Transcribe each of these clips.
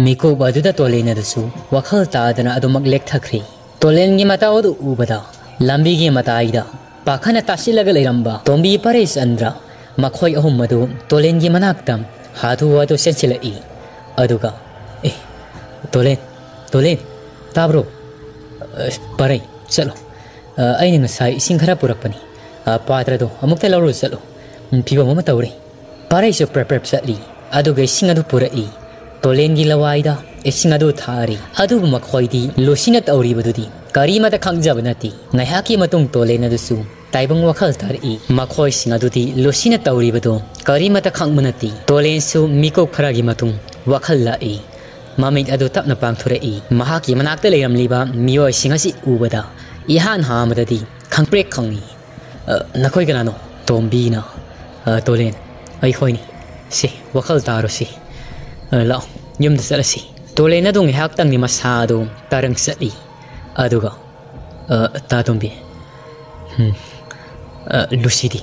Miko baduda tolena dusu wakhal taadana adumak lekthakri tolen gi mata odu ubada lambi gi mata aida pakhana tasilaga leiramba tombi pares andra makhoi ahum madu tolen gi manaktam hadu wadu senchilai aduga tolen tabro parai chalo aina ngasai ising khara purakpani patra do amukta lawru chalo piba mama tawre parai so prep satli aduga ising adu purai tolen gi lawaida ising adu thari adu makhoidi losina tawri badudi karima ta khangjaba nati ngaihaki matung tolen adu su taibang wakhal tari makhoi sing adudi losina tawri badu karima ta khangmanati tolen su miko kharagi matung wakhal lai mamit adu tapna pangthurei mahaki manakta leiramliba miyoi singasi ubada ihan hamadadi khangprek khangi nakoi ganano tombina tolen ai khoini si wakhal taro si lao yum da sarasi tolen adu ngihak tang ni masado tarang sali aduga ta tombi Lucidi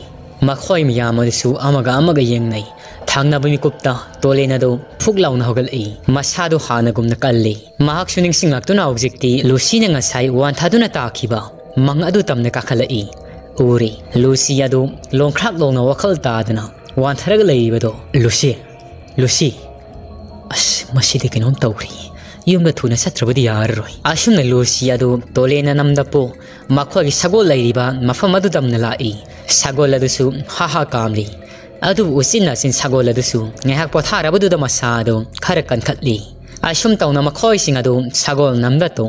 makhoi miyamadisu amaga yengnai thangna bami kupta tolena do phuglauna hogal ei masado hanagumna kalli mahak suning singak tuna objecti Lucina ngasai wan thaduna takhiba mang adu tamna kakhalai uri Lucia do longkhrak longna wakhal tadana wan tharag leibado Lucy as masidi kenom tawri yumna thuna satrabadi yarroi asumna Lucia do tolena namdapo makhoi sagol leiriba mafam adu damna lai sagol adusu haha kamli adu usina sin sagol adusu ngehak pothara budu da masado khara kankhatli asum tawna makhoi sing adu sagol namdato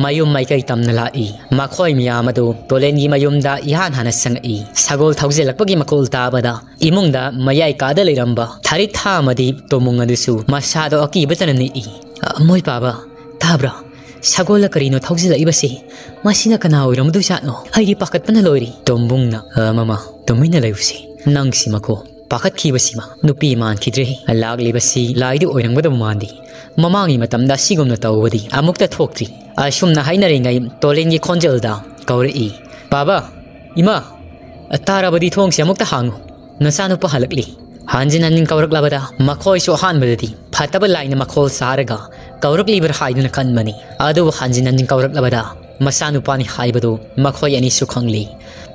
mayum maikai tamna lai makhoi miyamadu tolen gi mayumda ihan hana sangai sagol thaujelakpagi makol tabada imungda mayai kada leiramba thari tha madi tomung adusu masado aki batanani moi baba tabra sagola karino thausil ibase masina kana oiramdu satno hairi pakat pana lori tombungna mama tomina layusi nangsi mako pakat khibasima nupi man khidre alag libasi laidu oirangboda mandi mamangi matamda sigumna tawadi amukta thoktri asumna hainare ngai tolengi khonjelda kauri baba ima tarabadi thongsi amukta hangu nasanu pa halakli hanjin anin kaurak labada makhoi so han badadi phataba laina makhol saraga kaurak liber haiduna kanmani adu hanjin anin kaurak labada masanu pani haibadu makhoi ani sukhangli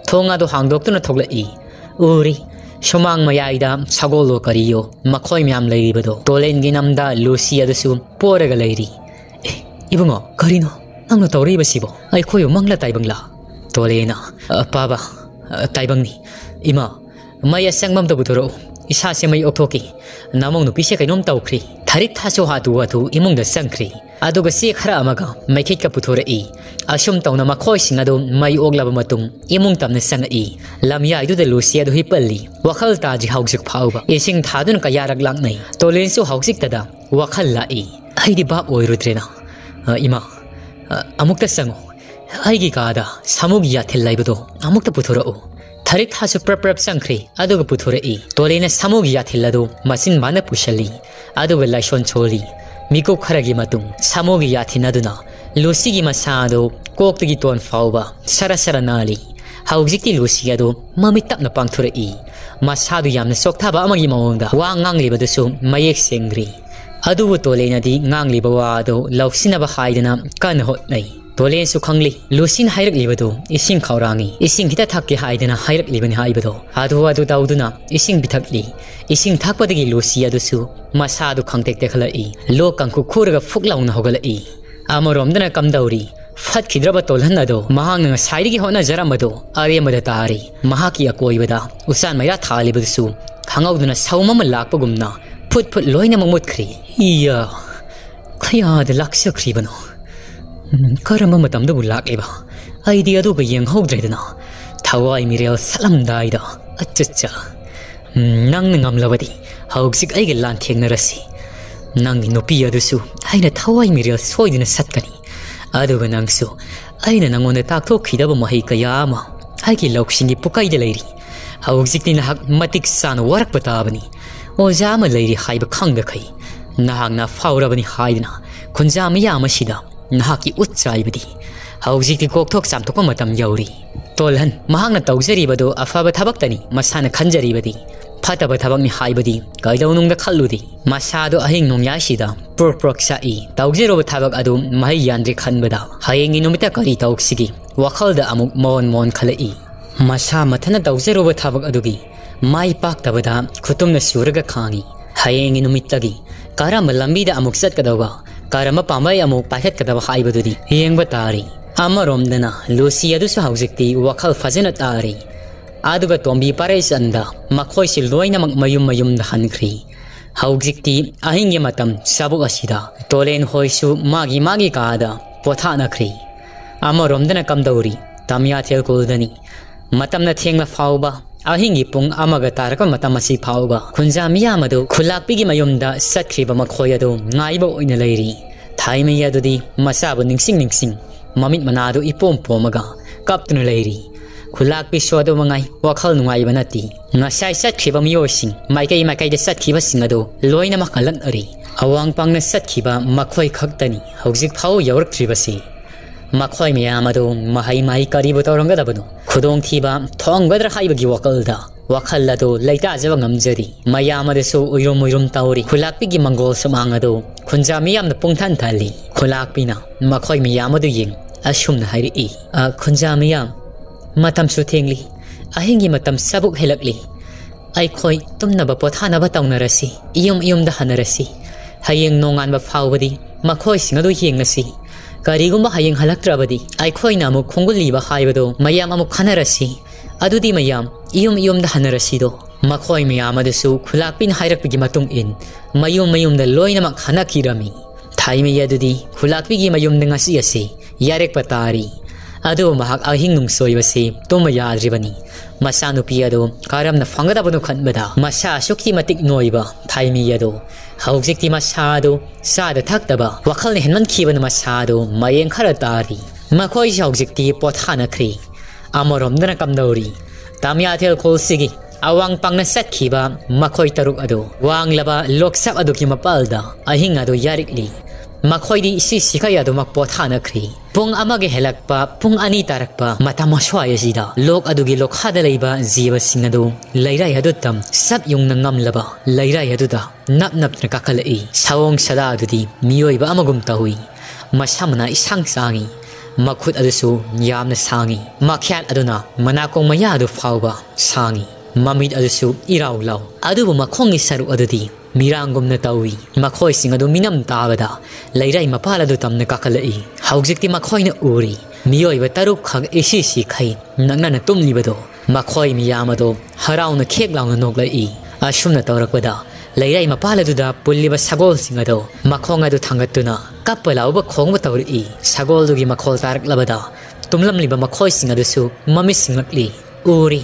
thonga do hangdoktuna thoglai uri somang mayaida sagolo kariyo makhoi myam leibado tolen gi namda Lucia dasu poraga leiri ibungo karino angno tawri basibo ai khoyo mangla taibangla tolena paba taibangni ima maya sangmam do budoro isa se mai oktoki namong nu pise kainom tawkhri tharik thaso hatu atu imungda sangkhri aduga se khara amaga maikhet ka puthorei asum tawna makhoi singado mai oglaba matung imung tamna sangai lamya idu de Lucia do hipalli wakhal taji haugsik phauba ising thadun ka yarak langnai tolen su haugsik tada wakhal lai aidi bab oirudrena ima amukta sango aigi kada samugi ya thellaibudo amukta puthorau Tharik hasu prap sangkhri aduga puthorei tolena samugi ya thilladu masin mana pushali aduga laishon choli miko kharagi matung samugi ya thinaduna Lucy gi masado koktagi ton fauba sarasara nali haujikti Lucy adu mami tapna pangthorei masadu yamna sokthaba amagi mawonga wa nganglibadasu mayek sengri adubu tolena di ngangliba wa adu lausinaba haidana kan hotnai tolen su khangli Lucy hairak libado ising khaurangi ising hita thakki haidana hairak libani haibado adu dauduna ising bithakli ising thakpadagi Lucy adu su masadu khangtek tekhalai lokangku khuraga fuklauna hogalai amoromdana kamdauri fat khidraba tolhan ado mahang sairigi hona jaramado aremada tari mahaki akoibada usan maira thalibadu khangauduna saumama lakpagumna put loina mamutkhri iya khaya de laksakri bano karama matamda bulak eba idea do gayeng hogdredana thawai mirel salam daida achacha nang ngamlawadi haugsik aige lan thengnarasi nang nopi adusu aina thawai mirel soidina satkani aduga nangsu aina nangonda takthok khidaba mahai kayama aigi loksingi pukai de leiri haugsik tin hak matik san warak patabani ojama leiri haiba khangda khai nahangna faurabani haidina khunjama yama sida nahaki utsaibadi haujikti kokthok samthokpa matam yauri tolhan mahangna tawjaribado afaba thabaktani masana khanjaribadi ꯐꯠꯇꯕ ꯊꯕꯛꯅꯤ ꯍꯥꯏꯕꯗꯤ ꯀꯩꯗꯧꯅꯨꯡꯗ ꯈꯜꯂꯨꯗꯦ ꯃꯁꯥꯗꯣ ꯑꯍꯤꯡ ꯅꯣꯡꯌꯥꯏꯁꯤꯗ ꯄ꯭ꯔꯣꯛ ꯁꯛꯏ ꯇꯧꯖꯔꯨꯕ ꯊꯕꯛ ꯑꯗꯨ ꯃꯍꯩ ꯌꯥꯟꯗ꯭ꯔꯤ ꯈꯟꯕꯗ ꯍꯌꯦꯡꯒꯤ ꯅꯨꯃꯤꯠꯇ ꯀꯔꯤ ꯇꯧꯁꯤꯒꯦ ꯋꯥꯈꯜꯗ ꯑꯃꯨꯛ ꯃꯣꯟ ꯈꯜꯂꯛꯏ ꯃꯁꯥ ꯃꯊꯟꯇ ꯇꯧꯖꯔꯨꯕ ꯊꯕꯛ ꯑꯗꯨꯒꯤ ꯃꯥꯏ ꯄꯥꯛꯇꯕꯗ ꯈꯨꯇꯨꯝꯅ ꯁꯨꯔꯒ ꯈꯥꯡꯉꯤ ꯍꯌꯦꯡꯒꯤ ꯅꯨꯃꯤꯠꯇꯒꯤ ꯀꯔꯝꯕ ꯂꯝꯕꯤꯗ ꯑꯃꯨꯛ ꯆꯠꯀꯗꯧꯕ ꯀꯔꯝꯕ ꯄꯥꯝꯕꯩ ꯑꯃꯨꯛ ꯄꯥꯏꯈꯠꯀꯗꯕ ꯍꯥꯏꯕꯗꯨꯗꯤ ꯌꯦꯡꯕ ꯇꯥꯔꯤ ꯑꯃꯔꯣꯝꯗꯅ ꯂꯨꯁꯤ ꯑꯗꯨꯁꯨ ꯍꯧꯖꯤꯛꯇꯤ ꯋꯥꯈꯜ ꯐꯖꯅ ꯇꯥꯔꯤ ꯑꯗꯨꯒ ꯇꯣꯝꯕꯤ ꯄꯥꯔꯩꯆꯟꯗ ꯃꯈꯣꯏꯁꯤ ꯂꯣꯏꯅꯃꯛ ꯃꯌꯨꯝꯗ ꯍꯟꯈ꯭ꯔꯤ ꯍꯧꯖꯤꯛꯇꯤ ꯑꯍꯤꯡꯒꯤ ꯃꯇꯝ ꯆꯥꯕꯨꯛ ꯑꯁꯤꯗ ꯇꯣꯂꯦꯟ ꯍꯣꯏꯁꯨ ꯃꯥꯒꯤ ꯀꯥꯗ ꯄꯣꯊꯥꯅꯈ꯭ꯔꯤ ꯑꯃꯔꯣꯝꯗꯅ ꯀꯝꯗꯧꯔꯤ ꯇꯝꯌꯥꯊꯦꯜ ꯀꯨꯜꯗꯅꯤ ꯃꯇꯝꯅ ꯊꯦꯡꯅ ꯐꯥꯎꯕ ꯑꯍꯤꯡꯒꯤ ꯄꯨꯡ ꯑꯃꯒ ꯇꯥꯔꯛꯄ ꯃꯇꯝ ꯑꯁꯤ ꯐꯥꯎꯕ ꯈꯨꯟꯖꯥ ꯃꯤꯌꯥꯝ ꯑꯗꯨ ꯈꯨꯜꯂꯥꯛꯄꯤꯒꯤ ꯃꯌꯨꯝꯗ ꯆꯠꯈ꯭ꯔꯤꯕ ꯃꯈꯣꯏ ꯑꯗꯨ ꯉꯥꯏꯕ ꯑꯣꯏꯅ ꯂꯩꯔꯤ ꯊꯥꯏꯃꯩ ꯑꯗꯨꯗꯤ ꯃꯆꯥꯕꯨ ꯅꯤꯡꯁꯤꯡ ꯃꯃꯤꯠ ꯃꯅꯥꯗꯨ ꯏꯄꯣꯝ ꯄꯣꯝꯃꯒ ꯀꯞꯇꯨꯅ ꯂꯩꯔꯤ ꯈꯨꯜꯂꯥꯛꯄꯤꯁꯨ ꯑꯗꯨ ꯃꯉꯥꯏ ꯋꯥꯈꯜ ꯅꯨꯡꯉꯥꯏꯕ ꯅꯠꯇꯦ ꯉꯁꯥꯏ ꯆꯠꯈꯤꯕ ꯃꯤꯑꯣꯏꯁꯤꯡ ꯃꯥꯏꯀꯩꯗ ꯆꯠꯈꯤꯕꯁꯤꯡ ꯑꯗꯨ ꯂꯣꯏꯅꯃꯛ ꯍꯜꯂꯛꯅꯔꯤ ꯑꯋꯥꯡ ꯄꯥꯡꯅ ꯆꯠꯈꯤꯕ ꯃꯈꯣꯏ ꯈꯛꯇꯅꯤ ꯍꯧꯖꯤꯛ ꯐꯥꯎ ꯌꯧꯔꯛꯇ꯭ꯔꯤꯕꯁꯤ ꯃꯈꯣꯏ ꯃꯌꯥꯝ ꯑꯗꯨ ꯃꯍꯩ ꯀꯔꯤꯕꯨ ꯇꯧꯔꯝꯒꯗꯕꯅꯣ ꯈꯨꯗꯣꯡꯊꯤꯕ ꯊꯣꯡꯒꯗ꯭ꯔꯥ ꯍꯥꯏꯕꯒꯤ ꯋꯥꯈꯜ ꯑꯗꯨ ꯂꯩꯇꯥꯖꯕ ꯉꯝꯖꯔꯤ ꯃꯌꯥꯝ ꯑꯗꯨꯁꯨ ꯎꯏꯔꯨꯝ ꯇꯧꯔꯤ ꯈꯨꯜꯂꯥꯛꯄꯤꯒꯤ ꯃꯪꯒꯣꯜ ꯁꯨꯃꯥꯡ ꯑꯗꯨ ꯈꯨꯟꯖꯥ ꯃꯤꯌꯥꯝꯅ ꯄꯨꯡꯊꯟ ꯊꯜꯂꯤ ꯈꯨꯜꯂꯥꯛꯄꯤꯅ ꯃꯈꯣꯏ ꯃꯌꯥꯝ ꯑꯗꯨ ꯌꯦꯡ ꯑꯁꯨꯝꯅ ꯍꯥꯏꯔꯛꯏ ꯈꯨꯟꯖꯥ ꯃꯤꯌꯥꯝ ꯃꯇꯝꯁꯨ ꯊꯦꯡꯂꯤ ꯑꯍꯤꯡꯒꯤ ꯃꯇꯝ ꯆꯥꯕꯨꯛ ꯍꯦꯜꯂꯛꯂꯤ ꯑꯩꯈꯣꯏ ꯇꯨꯝꯅꯕ ꯄꯣꯊꯥꯅꯕ ꯇꯧꯅꯔꯁꯤ ꯌꯨꯝꯗ ꯍꯟꯅꯔꯁꯤ ꯍꯌꯦꯡ ꯅꯣꯡꯉꯥꯟꯕ ꯐꯥꯎꯕꯗꯤ ꯃꯈꯣꯏꯁꯤꯡ ꯑꯗꯨ ꯌꯦꯡꯂꯁꯤ ꯀꯔꯤꯒꯨꯝꯕ ꯍꯌꯦꯡ ꯍꯜꯂꯛꯇ꯭ꯔꯕꯗꯤ ꯑꯩꯈꯣꯏꯅ ꯑꯃꯨꯛ ꯈꯣꯡꯒꯨꯜꯂꯤꯕ ꯍꯥꯏꯕꯗꯣ ꯃꯌꯥꯝ ꯑꯃꯨꯛ ꯈꯟꯅꯔꯁꯤ ꯑꯗꯨꯗꯤ ꯃꯌꯥꯝ ꯌꯨꯝꯗ ꯍꯟꯅꯔꯁꯤꯗꯣ ꯃꯈꯣꯏ ꯃꯌꯥꯝ ꯑꯗꯨꯁꯨ ꯈꯨꯜꯂꯥꯛꯄꯤꯅ ꯍꯥꯏꯔꯛꯄꯒꯤ ꯃꯇꯨꯡ ꯏꯟ ꯃꯌꯨꯝꯗ ꯂꯣꯏꯅꯃꯛ ꯍꯟꯅꯈꯤꯔꯝꯃꯤ ꯊꯥꯏꯃꯩ ꯑꯗꯨꯗꯤ ꯈꯨꯜꯂꯥꯛꯄꯤꯒꯤ ꯃꯌꯨꯝꯗ ꯉꯁꯤ ꯑꯁꯤ ꯌꯥꯔꯦꯛꯄ ꯇꯥꯔꯤ ꯑꯗꯨꯕꯨ ꯃꯍꯥꯛ ꯑꯍꯤꯡ ꯅꯨꯡꯁꯣꯏꯕꯁꯤ ꯇꯨꯝꯕ ꯌꯥꯗ꯭ꯔꯤꯕꯅꯤ ꯃꯆꯥꯅꯨꯄꯤ ꯑꯗꯨ ꯀꯔꯝꯅ ꯐꯪꯒꯗꯕꯅꯣ ꯈꯟꯕꯗ ꯃꯁꯥ ꯑꯁꯨꯛꯀꯤ ꯃꯇꯤꯛ ꯅꯣꯏꯕ ꯊꯥꯏꯃꯩ ꯑꯗꯨ ꯍꯧꯖꯤꯛꯇꯤ ꯃꯁꯥ ꯑꯗꯨ ꯆꯥꯗ ꯊꯛꯇꯕ ꯋꯥꯈꯜꯅ ꯍꯦꯟꯃꯟꯈꯤꯕꯅ ꯃꯁꯥ ꯑꯗꯨ ꯃꯌꯦꯡ ꯈꯔ ꯇꯥꯔꯤ ꯃꯈꯣꯏꯁꯤ ꯍꯧꯖꯤꯛꯇꯤ ꯄꯣꯊꯥꯅꯈ꯭ꯔꯤ ꯑꯃꯔꯣꯝꯗꯅ ꯀꯝꯗꯧꯔꯤ ꯇꯝꯌꯥꯊꯦꯜ ꯈꯨꯜꯁꯤꯒꯤ ꯑꯋꯥꯡ ꯄꯥꯡꯅ ꯆꯠꯈꯤꯕ ꯃꯈꯣꯏ ꯇꯔꯨꯛ ꯑꯗꯨ ꯋꯥꯡꯂꯕ ꯂꯣꯛꯁꯛ ꯑꯗꯨꯒꯤ ꯃꯄꯥꯜꯗ ꯑꯍꯤꯡ ꯑꯗꯨ ꯌꯥꯔꯤꯛꯂꯤ ꯃꯈꯣꯏꯗꯤ ꯏꯁꯤꯈꯩ ꯑꯗꯨꯃꯛ ꯄꯣꯊꯥꯅꯈ꯭ꯔꯤ ꯄꯨꯡ ꯑꯃꯒ ꯍꯦꯜꯂꯛꯄ ꯄꯨꯡ ꯑꯅꯤ ꯇꯥꯔꯛꯄ ꯃꯇꯝ ꯑꯁ꯭ꯋꯥꯏ ꯑꯁꯤꯗ ꯂꯣꯛ ꯑꯗꯨꯒꯤ ꯂꯣꯛꯈꯥꯗ ꯂꯩꯕ ꯖꯤꯕꯁꯤꯡ ꯑꯗꯨ ꯂꯩꯔꯥꯏ ꯑꯗꯨ ꯁꯞ ꯌꯨꯡꯅ ꯉꯝꯂꯕ ꯂꯩꯔꯥꯏ ꯑꯗꯨꯗ ꯅꯞꯅ ꯀꯥꯈꯠꯂꯛꯏ ꯁꯑꯣꯡ ꯁꯗꯥ ꯑꯗꯨꯗꯤ ꯃꯤꯑꯣꯏꯕ ꯑꯃꯒꯨꯝ ꯇꯧꯏ ꯃꯁꯥꯃꯅ ꯏꯁꯥꯡ ꯆꯥꯡꯉꯤ ꯃꯈꯨꯠ ꯑꯗꯨꯁꯨ ꯌꯥꯝꯅ ꯁꯥꯡꯉꯤ ꯃꯈ꯭ꯌꯥꯠ ꯑꯗꯨꯅ ꯃꯅꯥꯀꯣꯡ ꯃꯌꯥ ꯑꯗꯨ ꯐꯥꯎꯕ ꯁꯥꯡꯉꯤ ꯃꯃꯤꯠ ꯑꯗꯨꯁꯨ ꯏꯔꯥꯎ ꯂꯥꯎ ꯑꯗꯨꯕꯨ ꯃꯈꯣꯡꯒꯤ ꯁꯔꯨꯛ ꯑꯗꯨꯗꯤ ꯃꯤꯔꯥꯡꯒꯨꯝꯅ ꯇꯧꯏ ꯃꯈꯣꯏꯁꯤꯡ ꯑꯗꯨ ꯃꯤꯅꯝ ꯇꯥꯕꯗ ꯂꯩꯔꯥꯏ ꯃꯄꯥꯜ ꯑꯗꯨ ꯇꯝꯅ ꯀꯥꯈꯠꯂꯛꯏ ꯍꯧꯖꯤꯛꯇꯤ ꯃꯈꯣꯏꯅ ꯎꯔꯤ ꯃꯤꯑꯣꯏꯕ ꯇꯔꯨꯛ ꯈꯛ ꯏꯁꯤꯈꯩ ꯅꯛꯅꯅ ꯇꯨꯝꯂꯤꯕꯗꯣ ꯃꯈꯣꯏ ꯃꯤꯌꯥꯝ ꯑꯗꯨ ꯍꯔꯥꯎꯅ ꯈꯦꯛ ꯂꯥꯎꯅ ꯅꯣꯛꯂꯛꯏ ꯑꯁꯨꯝꯅ ꯇꯧꯔꯛꯄꯗ ꯂꯩꯔꯥꯏ ꯃꯄꯥꯜ ꯑꯗꯨꯗ ꯄꯨꯜꯂꯤꯕ ꯁꯒꯣꯜꯁꯤꯡ ꯑꯗꯨ ꯃꯈꯣꯡ ꯑꯗꯨ ꯊꯥꯡꯒꯠꯇꯨꯅ ꯀꯞꯄ ꯂꯥꯎꯕ ꯈꯣꯡꯕ ꯇꯧꯔꯛꯏ ꯁꯒꯣꯜꯗꯨꯒꯤ ꯃꯈꯣꯜ ꯇꯥꯔꯛꯂꯕꯗ ꯇꯨꯝꯂꯝꯂꯤꯕ ꯃꯈꯣꯏꯁꯤꯡ ꯑꯗꯨꯁꯨ ꯃꯃꯤꯠ ꯁꯤꯡꯂꯛꯂꯤ ꯎꯔꯤ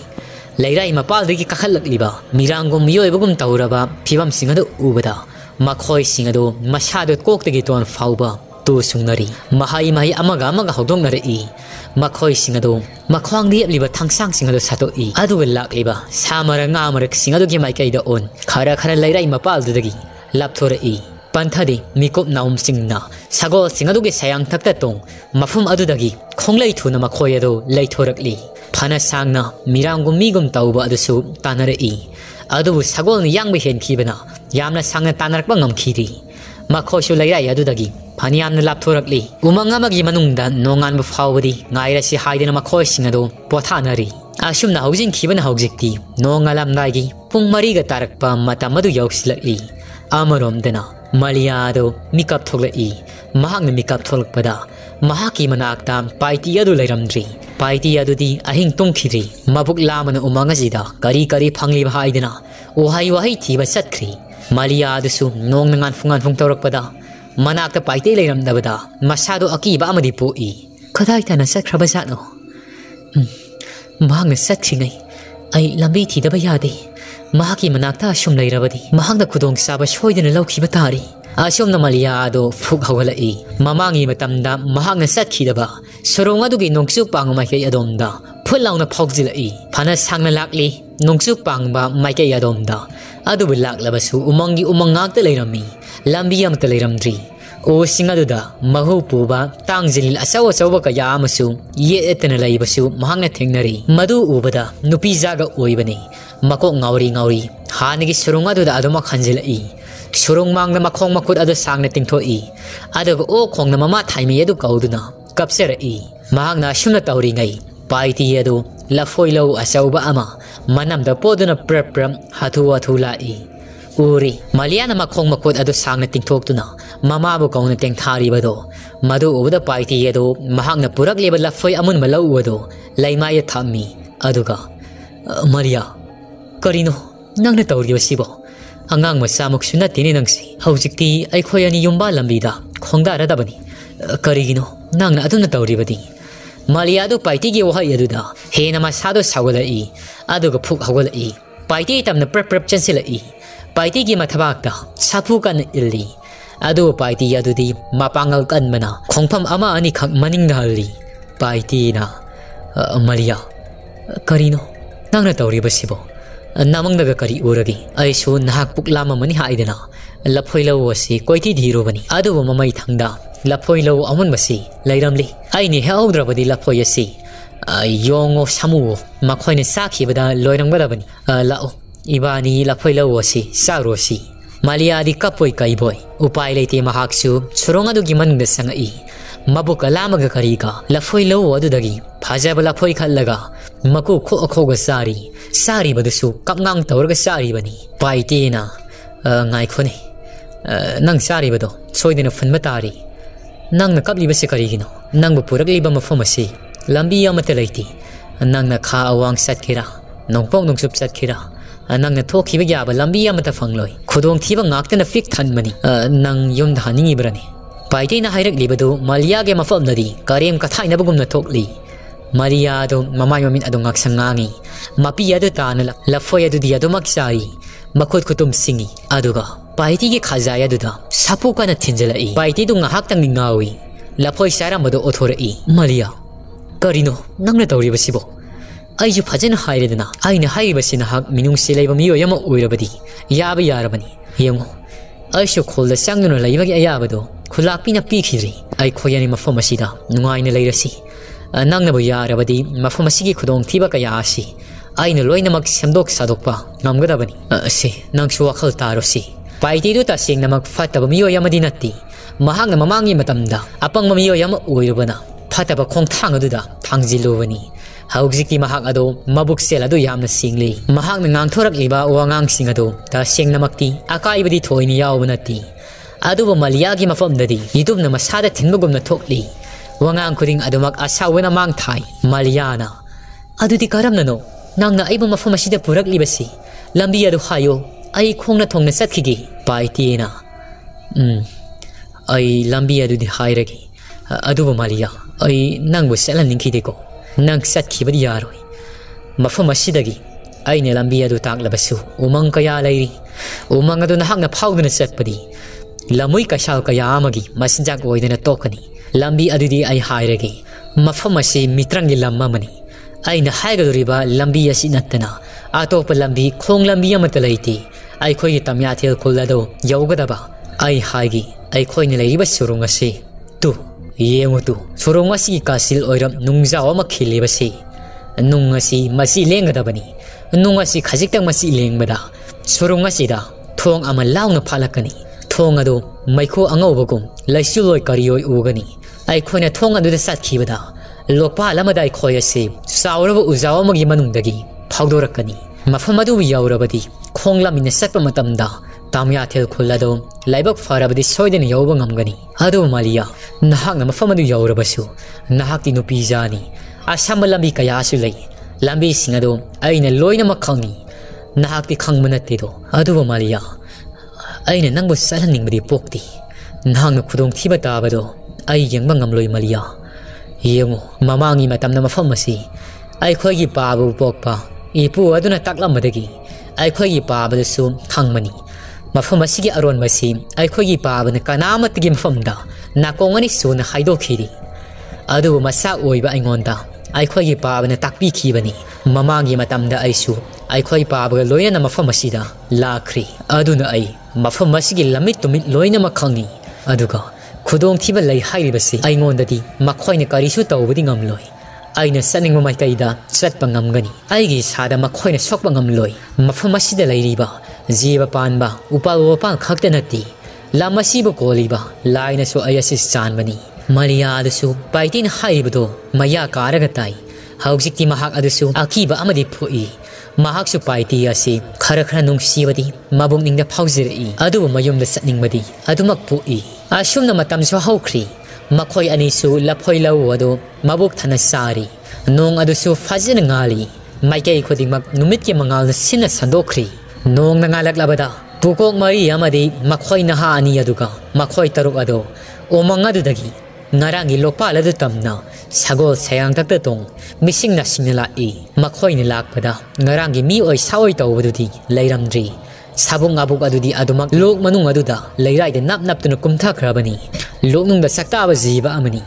ꯂꯩꯔꯥꯏ ꯃꯄꯥꯜꯗꯒꯤ ꯀꯥꯈꯠꯂꯛꯂꯤꯕ ꯃꯤꯔꯥꯡꯒꯨꯝ ꯃꯤꯑꯣꯏꯕꯒꯨꯝ ꯇꯧꯔꯕ ꯐꯤꯕꯝꯁꯤꯡ ꯑꯗꯨ ꯎꯕꯗ ꯃꯈꯣꯏꯁꯤꯡ ꯑꯗꯨ ꯃꯁꯥꯗꯨ ꯀꯣꯛꯇꯒꯤ ꯇꯣꯟ ꯐꯥꯎꯕ ꯇꯨ ꯁꯨꯡꯅꯔꯤ ꯃꯍꯩ ꯑꯃꯒ ꯍꯧꯗꯣꯛꯅꯔꯛꯏ ꯃꯈꯣꯏꯁꯤꯡ ꯑꯗꯨ ꯃꯈ꯭ꯋꯥꯡꯗ ꯌꯦꯞꯂꯤꯕ ꯊꯥꯡꯁꯥꯡꯁꯤꯡ ꯑꯗꯨ ꯁꯥꯠꯇꯣꯛꯏ ꯑꯗꯨꯒ ꯂꯥꯛꯂꯤꯕ ꯁꯥ ꯃꯔꯛ ꯉꯥ ꯃꯔꯛꯁꯤꯡ ꯑꯗꯨꯒꯤ ꯃꯥꯏꯀꯩꯗ ꯑꯣꯟ ꯈꯔ ꯂꯩꯔꯥꯏ ꯃꯄꯥꯜꯗꯨꯗꯒꯤ ꯂꯥꯞꯊꯣꯔꯛꯏ ꯄꯟꯊꯗꯤ ꯃꯤꯀꯨꯞ ꯅꯥꯎꯝꯁꯤꯡꯅ ꯁꯒꯣꯜꯁꯤꯡ ꯑꯗꯨꯒꯤ ꯁꯌꯥꯡꯊꯛꯇ ꯇꯣꯡ ꯃꯐꯝ ꯑꯗꯨꯗꯒꯤ ꯈꯣꯡꯂꯩ ꯊꯨꯅ ꯃꯈꯣꯏ ꯑꯗꯨ ꯂꯩꯊꯣꯔꯛꯂꯤ ꯐꯅ ꯁꯥꯡꯅ ꯃꯤꯔꯥꯡꯒꯨꯝ ꯃꯤꯒꯨꯝ ꯇꯧꯕ ꯑꯗꯨꯁꯨ ꯇꯥꯟꯅꯔꯛꯏ ꯑꯗꯨꯕꯨ ꯁꯒꯣꯜꯅ ꯌꯥꯡꯕ ꯍꯦꯟꯈꯤꯕꯅ ꯌꯥꯝꯅ ꯁꯥꯡꯅ ꯇꯥꯟꯅꯔꯛꯄ ꯉꯝꯈꯤꯗ꯭ꯔꯤ ꯃꯈꯣꯏꯁꯨ ꯂꯩꯔꯥꯏ ꯑꯗꯨꯗꯒꯤ ꯐꯅꯌꯥꯝꯅ ꯂꯥꯞꯊꯣꯔꯛꯂꯤ ꯎꯃꯪ ꯑꯃꯒꯤ ꯃꯅꯨꯡꯗ ꯅꯣꯡꯉꯥꯟꯕ ꯐꯥꯎꯕꯗꯤ ꯉꯥꯏꯔꯁꯤ ꯍꯥꯏꯗꯅ ꯃꯈꯣꯏꯁꯤꯡ ꯑꯗꯨ ꯄꯣꯊꯥꯅꯔꯤ ꯑꯁꯨꯝꯅ ꯍꯧꯖꯤꯟꯈꯤꯕꯅ ꯍꯧꯖꯤꯛꯇꯤ ꯅꯣꯡꯉꯥꯜꯂꯝꯗꯥꯏꯒꯤ ꯄꯨꯡ 4ꯒ ꯇꯥꯔꯛꯄ ꯃꯇꯝ ꯑꯗꯨ ꯌꯧꯁꯤꯜꯂꯛꯂꯤ ꯑꯃꯔꯣꯝꯗꯅ ꯃꯥꯂꯤꯌꯥ ꯑꯗꯨ ꯃꯤꯀꯞ ꯊꯣꯛꯂꯛꯏ ꯃꯍꯥꯛꯅ ꯃꯤꯀꯞ ꯊꯣꯛꯂꯛꯄꯗ ꯃꯍꯥꯛꯀꯤ ꯃꯅꯥꯛꯇ ꯄꯥꯏꯇꯤ ꯑꯗꯨ ꯂꯩꯔꯝꯗ꯭ꯔꯤ ꯄꯥꯏꯇꯤ ꯑꯗꯨꯗꯤ ꯑꯍꯤꯡ ꯇꯨꯝꯈꯤꯗ꯭ꯔꯤ ꯃꯕꯨꯛ ꯂꯥꯃꯅ ꯎꯃꯪ ꯑꯁꯤꯗ ꯀꯔꯤ ꯐꯪꯂꯤꯕ ꯍꯥꯏꯗꯅ ꯋꯥꯍꯩ ꯊꯤꯕ ꯆꯠꯈ꯭ꯔꯤ ꯃꯥꯂꯤꯌꯥ ꯑꯗꯨꯁꯨ ꯅꯣꯡꯅ ꯉꯥꯟꯐꯨꯡ ꯇꯧꯔꯛꯄꯗ ꯃꯅꯥꯛꯇ ꯄꯥꯏꯇꯤ ꯂꯩꯔꯝꯗꯕꯗ ꯃꯁꯥꯗꯣ ꯑꯀꯤꯕ ꯑꯃꯗꯤ ꯄꯣꯛꯏ ꯀꯗꯥꯏ ꯇꯥꯟꯅ ꯆꯠꯈ꯭ꯔꯕ ꯖꯥꯠꯅꯣ ꯃꯍꯥꯛꯅ ꯆꯠꯈ꯭ꯔꯤꯉꯩ ꯑꯩ ꯂꯝꯕꯤ ꯊꯤꯗꯕ ꯌꯥꯗꯦ ꯃꯍꯥꯛꯀꯤ ꯃꯅꯥꯛꯇ ꯑꯁꯨꯝ ꯂꯩꯔꯕꯗꯤ ꯃꯍꯥꯛꯅ ꯈꯨꯗꯣꯡꯆꯥꯕ ꯁꯣꯏꯗꯅ ꯂꯧꯈꯤꯕ ꯇꯥꯔꯤ ꯑꯁꯨꯝꯅ ꯃꯥꯂꯤꯌꯥ ꯑꯗꯨ ꯐꯨꯛ ꯍꯧꯒꯠꯂꯛꯏ ꯃꯃꯥꯡꯒꯤ ꯃꯇꯝꯗ ꯃꯍꯥꯛꯅ ꯆꯠꯈꯤꯗꯕ ꯁꯣꯔꯣꯡ ꯑꯗꯨꯒꯤ ꯅꯣꯡꯆꯨꯞ ꯄꯥꯡꯕ ꯃꯥꯏꯀꯩ ꯑꯗꯣꯝꯗ ꯐꯨꯠ ꯂꯥꯎꯅ ꯐꯥꯎꯖꯤꯜꯂꯛꯏ ꯐꯅ ꯁꯥꯡꯅ ꯂꯥꯛꯂꯤ ꯅꯣꯡꯆꯨꯞ ꯄꯥꯡꯕ ꯃꯥꯏꯀꯩ ꯑꯗꯣꯝꯗ ꯑꯗꯨꯕꯨ ꯂꯥꯛꯂꯕꯁꯨ ꯎꯃꯪꯒꯤ ꯎꯃꯪ ꯉꯥꯛꯇ ꯂꯩꯔꯝꯃꯤ ꯂꯝꯕꯤ ꯑꯃꯠꯇ ꯂꯩꯔꯝꯗ꯭ꯔꯤ ꯎꯁꯤꯡ ꯑꯗꯨꯗ ꯃꯍꯨ ꯄꯨꯕ ꯇꯥꯡꯖꯤꯜ ꯑꯆꯧꯕ ꯀꯌꯥ ꯑꯃꯁꯨ ꯌꯦꯠꯇꯅ ꯂꯩꯕꯁꯨ ꯃꯍꯥꯛꯅ ꯊꯦꯡꯅꯔꯤ ꯃꯗꯨ ꯎꯕꯗ ꯅꯨꯄꯤ ꯖꯥꯒ ꯑꯣꯏꯕꯅꯤ ꯃꯀꯣꯛ ꯉꯥꯎꯔꯤ हानगी सुरुंग अदुदा अदुमा खंजिलई सुरुंग मांगना मखोंग मकुद अदु सांगना तिंगथोई अदुगा ओ खोंगना ममा थाइमे यदु कौदुना कपसेरई महांगना शुमना तौरिंगई पाइती यदु लफोइलो असौबा अमा मनमदा पोदुना प्रप प्रप हथु हथु लाई उरी मलियाना मखोंग मकुद अदु सांगना तिंगथोक्तुना ममाबु कौना तेंगथारिबदो मधु उबदा पाइती यदु महांगना पुरकलेबा लफोइ अमुन मलौ उदो लैमाय थामी अदुगा मरिया करिनो नंगना तौरिबसिबो अंगांग मसामुकसु नत्तेने नंगसि हौजिक्ति अखोय अनि युम्बा लंबीदा खोंगदारदबनी करिगिनो नंगना अदुना तौरिबदी मालियादु पाइटीगी वहाय अदुदा हेना मसादो सावलाई अदुगा फुक हवलाई पाइटी तमना प्रप प्रप चंसिलाई पाइटीगी मथबाकता साफु कन इल्ली अदु पाइटी अदुदी मापांगल कनमना खोंगफम अमा अनि खक मनिंगदा हल्ली पाइटीना मालिया करिनो नंगना तौरिबसिबो नामंगदगा करी उरगी ऐसु नाहक पुकलामा मनि हाइदना लफोइलो वसी कोइती धीरोबनी अदु ममै थंगदा लफोइलो अमुन बसी लैरमली आइनि हेउद्रबदी लफोयसी योंगो सामु मखोइने साखिबदा लोइरंगबदबनी लाओ इबानी लफोइलो वसी सारोसी मालियादी कपोइ काइबोय उपाय लेते महाक्सु सुरोंग अदुगी मनुंगदा संगई मबुक लामगा करीगा लफोइलो अदुदगी फाजब लफोइ खल्लगा मकु खो अखोगा सारी बदुसु कपंगांग तौरगा सारी बनी पाइतेना ngaikone nang sari bado soidena funba tari nang na kapli base karigino nang bu purakli ba mafam ase lambi amata leiti nang na kha awang satkira nongpong nongsup satkira nang na thokhiba yaba lambi amata fangloi khudong thiba ngaktena fik thanmani nang yom dhaningi brani paite na hairak libadu malia ge mafam nadi karem kathaina bugumna thokli Malia do mamay mamin adong ngaksangangi mapi adu tanala lafoy adu di adu maksari makot kutum singi aduga paiti ge khazaya duda sapu kana thinjalai paiti du ngahak tang ngawi lafoy sara mado othorei Malia karino nangna tawri basibo aiju phajana hairedana aina haibasina hak minung silaiba miyo yama oirabadi yaba yarabani yengo aishu khulda sangduna laibagi ayabado khulakpina pikhiri ai khoyani mafam asida nungaina leirasi nangnabu yarabadi mafam asigi khudong thiba kaya asi aina loinamak semdok sadokpa ngamgadabani se nangsu wakhal tarosi paiti du ta singnamak fataba miyo yamadi natti mahangna mamangi matamda apang mamiyo yama oirubana fataba khongthang aduda thangjilubani haujiki mahak ado mabuk sel adu yamna singli mahangna ngangthorak liba wangang sing ado ta singnamakti akaibadi thoini yawbanati aduba maliagi mafamdadi yidubna masada thinbagumna thokli wangang kuring adumak asawena mang thai maliana adudi karamnano nangna aibu mafam asida purak libasi lambi adu hayo ai khongna thongna sathigi paitina ai lambi adudi hairagi aduba malia ai nangbu selan ningkhideko nang sathibadi yaroi mafam asidagi aine lambi adu taklabasu umang kaya lairi umang adu nahakna phawduna satpadi lamui kasal kaya amagi masinjak oidena tokani lambi adudi ai hairagi mafam asi mitrangi lamma mani aina haigaduriba lambi asi nattana atopa lambi khong lambi amata leiti ai khoi tamya thel khulado yaugadaba ai haigi ai khoi ne leiriba surung asi tu yengu tu surung asi kasil oiram nungjaw ma khilibasi nung asi masi lengadabani nung asi khajiktang masi lengbada surung asi da thong ama launa phalakani thong ado maikho angawbagum laisuloi kariyoi ugani ai khoina thong adu da satkibada lokpa lamada ai khoi ase sauraba ujawa magi manungdagi phawdorakani mafam adu yaurabadi khonglamina satpa matamda tamya thel khulado laibak farabadi soidena yawba ngamgani adu malia nahakna mafam adu yaurabasu nahakti nupi jani asamba lambi kaya su lei lambi singado aina loina makhangi nahakti khangmanate do adu malia aina nangbu salaningbadi pokti nahangna khudong thiba tabado ai yengba ngamloi malia yengo mamangi matamna mafam asi ai khoigi pabu pokpa ipu aduna taklammadagi ai khoigi pabadasu khangmani mafam asigi aron masi ai khoigi pabana kanamatgi mafamda nakongani suna haidokhiri adu masa oiba aingonda ai khoigi pabana takpi khibani mamangi matamda aisu ai khoi pabaga loina mafam asida lakhri aduna ai mafam asigi lamit tumit loina makhangi aduga khudong thiba lei hairibasi aingon dadi makhoina karisu tawbudi ngamloi aina saning mamai kaida chatpa ngamgani aigi sada makhoina sokpa ngamloi mafam asida leiriba jiba panba upal wapal khakta nati lamasibu koliba laina so ayasis chanbani Malia adusu paitin haibado maya karaga tai haujikti mahak adusu akiba amadi phui mahak su paiti asi khara khara nungsibadi mabum ningda phaujiri adu mayumda satningbadi adumak phui ashumna matam so haukri makhoi ani su laphoi lau adu mabuk thana sari nong adusu fajina ngali maikai khodingmak numit ki mangal sina sandokri nong na ngalak labada pukok mari amadi makhoi na ha ani aduga makhoi taruk ado omang adu dagi ngarangi lokpal adu tamna sagol sayang takta tong mising na sinala e makhoi ni lakpada ngarangi mi oi saoi tawdudi leiramdri sabung abuk adudi adumak lok manung aduda leirai de nap nap tunu kumtha khrabani loknung da sakta ba jiba amani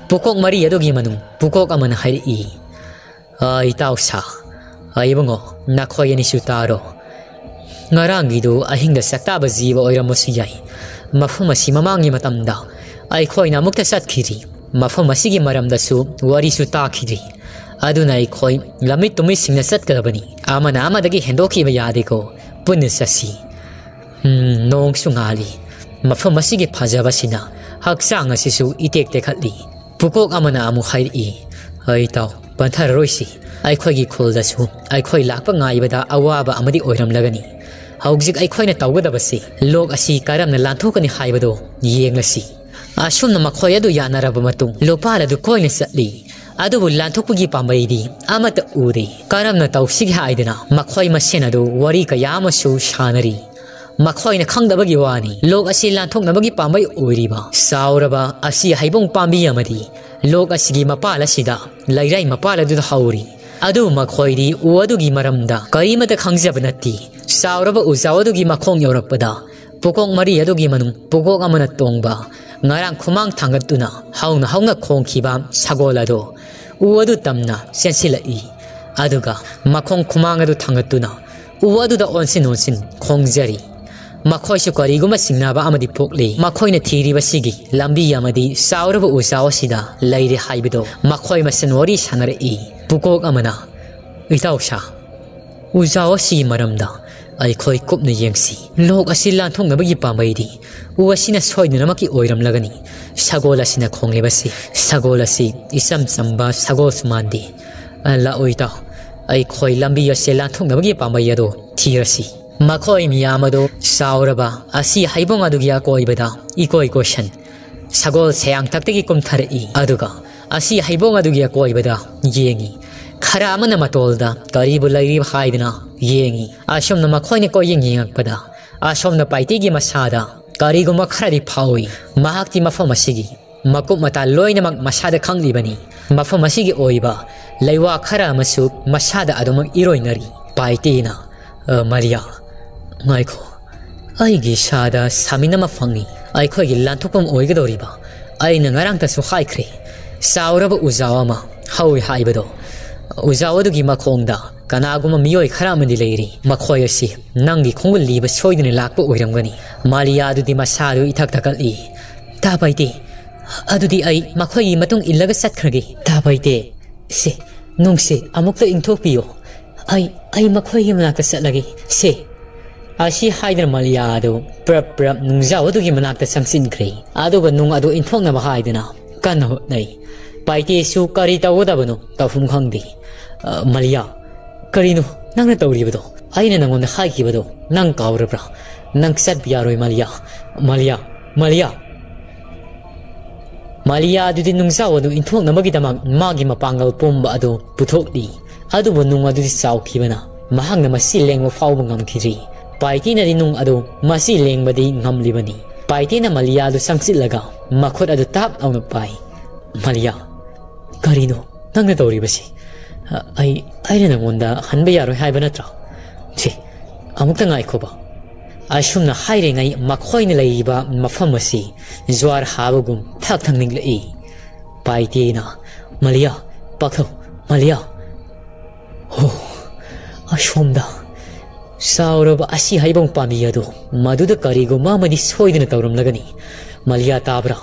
pukok mari adugi manung pukok amana hairi e ai tausa ai bungo nakhoi ani sutaro ngarangi do ahing da sakta ba jiba oiramosi yai mafum asi mamangi matamda ai khoina mukta satkiri mafam asigi maramdasu warisu takhiri aduna ai khoi lamit tumi singna satkarabani amana amadagi hendoki ba yadeko punisasi nong sungali mafam asigi phajabasina haksang asisu itek tekhatli pukok amana amu khairi ai taw panthar roisi ai khoigi khuldasu ai khoi lakpa ngaibada awaba amadi oiram lagani haujik ai khoina tawgadabasi lok asi karamna lanthokani haibado yenglasi ashumna makhoi adu yanaraba matung lopal adu koina satli adu lanthokpugi pambaidi amata uri karamna tawsigi haidina makhoi masen adu wari kayamasu shanari makhoina khangdabagi wani lok asi lanthoknabagi pambai oiriba sauraba asi heibong pambi amadi lok asigi mapala sida lairai mapala adu hauri adu makhoidi uadugi maramda karimata khangjabanati sauraba uzawadugi makhong yorakpada pukok mari adugi manung pukok amana tongba ngarang khumang thangatuna hauna haunga khongkhiba sagolado uadu tamna sensilai aduga makhong khumang adu thangatuna uadu da onsin khongjari makhoi su kariguma singnaba amadi pokle makhoina thiri basigi lambi amadi sauraba usawasida laire haibido makhoi masen wari sanare e pukok amana itausha usawasi maramda ai khoi kupna yengsi lok asilan thongna bagi pambaidi uasina soidna maki oiram lagani sagola sina khonglebasi sagola si isam samba sagol sumandi la oita ai khoi lambi aselan thongna bagi pambai ado thirasi makhoi miyamado sauraba asi heibong adugia koibada ikoi question sagol seang taktegi kumthare i aduga asi heibong adugia koibada yengi khara amana matolda karibu lairi haidna yengi ashomna makhoine ko yengi ngakpada ashomna paitigi masada kariguma kharadi phawi mahakti mafam asigi makup mata loina mak masada khanglibani mafam asigi oiba leiwa khara masu masada adumak iroinari paitina Malia ngaiko aigi sada samina mafangi aikho gi lanthopam oigadoriba aina ngarang ta su khaikre sauraba uzawama hawi haibado uzawadugi makhongda kanaguma miyoi kharamani leiri makhoi asi nangi khongul liba soidine lakpa oiramgani Malia adudi masadu ithak takali tabaite adudi ai makhoi matung illaga satkrage tabaite se nungse amukta ingthokpiyo ai makhoi manakta satlagi se Ashi haidar Malia adu prap nungzawadugi manakta sangsinkre aduga nung adu inthokna bahaidina kana hotnai paite su kari tawdabano tafum khangdi Malia karino nangna tawribado aina nangonda haikibado nang kawrabra nang sat biaroi Malia adu din nungzawadu inthokna magidamak magi mapangal pomba adu puthokdi adubu nung adu saukibana mahangna masileng fawba ngamkhiri Paitina di nung adu masi lengbadi ngamlibani Paitina Malia adu sangsilaga makhot adu tap au napai Malia karino nangna tawribasi ai na ngonda hanba yaroi haiba natra che amukta ngai khoba ashumna haire ngai makhoina leiba mafam asi zwar habagum thak thangning lei Paitina Malia pakho Malia ho ashumda Sauraba asi heibong pamiyado maduda karigo mamadi soidina tawram lagani Malia tabra